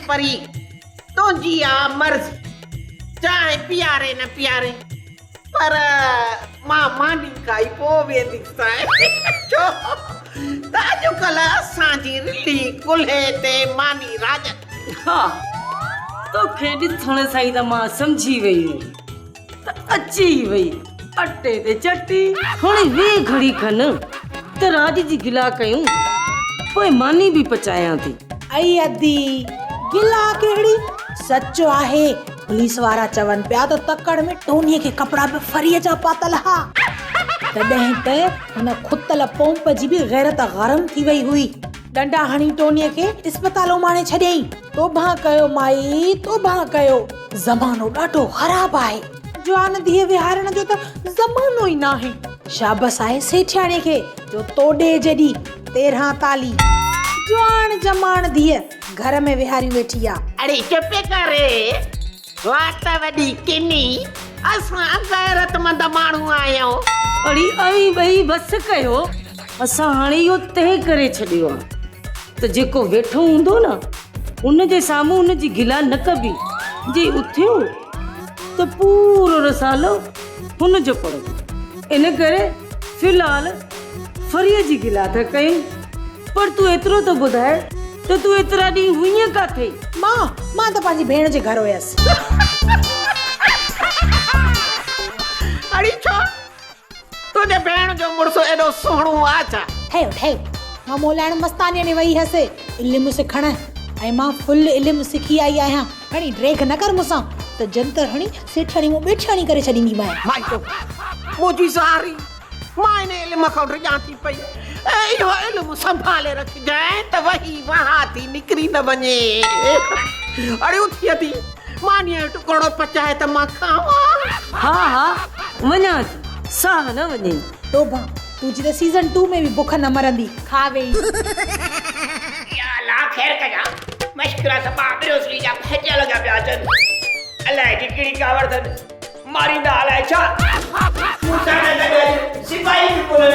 परी तुझी आ मर्ज़ी चाहे प्यारे न प्यारे पर मां मानी खाई पो वेंदी साए छो ताजो कला असांजी रिली कुल्हे ते मानी राजन हा तो खेडी थोड़े साई दा मां समझी वई त अची वई अटे ते चटी थोड़ी वे घड़ी खन त राज जी गिला कयूं पोइ मानी भी पचाया थी आई अदी गिला केड़ी सच्चो आहे पुलिस वारा चवन पिया तो तकड़ में टोनीअ के कपड़ा पे फरीअ जा पातल हा तॾहिं त हुन खुतल पोंप जी भी गैरत गरम थी वई हुई डंडा हणी टोनीअ के अस्पतालों माणे छॾियई तोबा कयो माई तोबा कयो ज़मानो ॾाढो ख़राब आहे जवान धीअ विहारण जो त ज़मानो ई नाहे शाबस आहे सेठियाणे के जो तोड़े जॾी 13 ताली जवान जमान धीअ घर में विहारी वेठी आ अरे चुप करे वात वडी किनी असां गैरतमंद माण्हू आहियूं अड़ी अवी बई बस कयो असां हाणे इहो तय करे छॾियो आहे त जेको वेठो हूंदो न उन जे साम्हूं उन जी गिला न कबी जे उथियो त पूरो रसालो हुन जो पड़ो इन करे फिलहाल फरीअ जी गिला था कयूं पर तूं एतिरो त ॿुधाए त तूं एतिरा ॾींहं हुईअं काथे मां त पंहिंजी भेण जे घर हुयसि अड़ी छो तुझे भेण जो मुड़सो एॾो सुहिणो आहे छा ठहियो मां मोलाइण मस्तानीअ ने वई हुअसि इल्मु सिखण ऐं मां फुल इल्मु सिखी आई आहियां हणी ड्रेक न कर मूंसां त जंतर हणी सेठणी मूं ॿेठणी करे छॾींदी माई तो मुंहिंजी सारी मां इन इल्म खां रिॼां थी पई इहो इल्मु संभाले रखजांइ त वही वहां थी निकिरी न वञे अड़े उथी थी मानीअ जो टुकड़ो पचाए त मां खावां हा वञा साह न वञे तोबा तुझी त सीज़न 2 में भी बुख न मरंदी खा वेई या ला खैर कजा मश्करा सब बिरोसली जा फटा लगा पिया अचन अलाए की कहिड़ी कावड़ अथनि मारींदा अलाए छा मूंसां न लॻे सिपाही बि कोन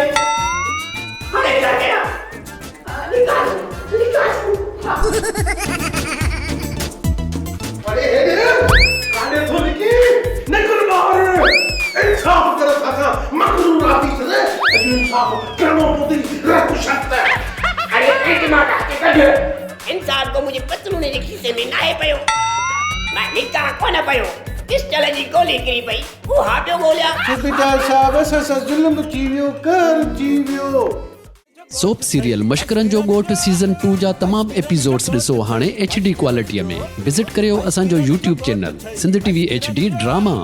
हाणे छा कयां निकाल अरे काने थो लिखी निकल बाहर इंसाफ कर था मकरूर आती से इंसाफ करनो पड़ी रख सकता है अरे एक मां के कढ इंसान को मुझे पतलूने जे खीसे में नाहे पयो मैं निका कोन पयो पिस्टल जी गोली गिरी पई वो हाथो गोलिया बेटा साहब असा जुल्म जीवियो कर जीवियो सोप सीरियल मशकरन जो गोठ सीज़न 2 जा तमाम एपिसोड्स ॾिसो हाणे HD क्वालिटीअ में विज़िट करियो असांजो YouTube channel Sindh TV HD drama.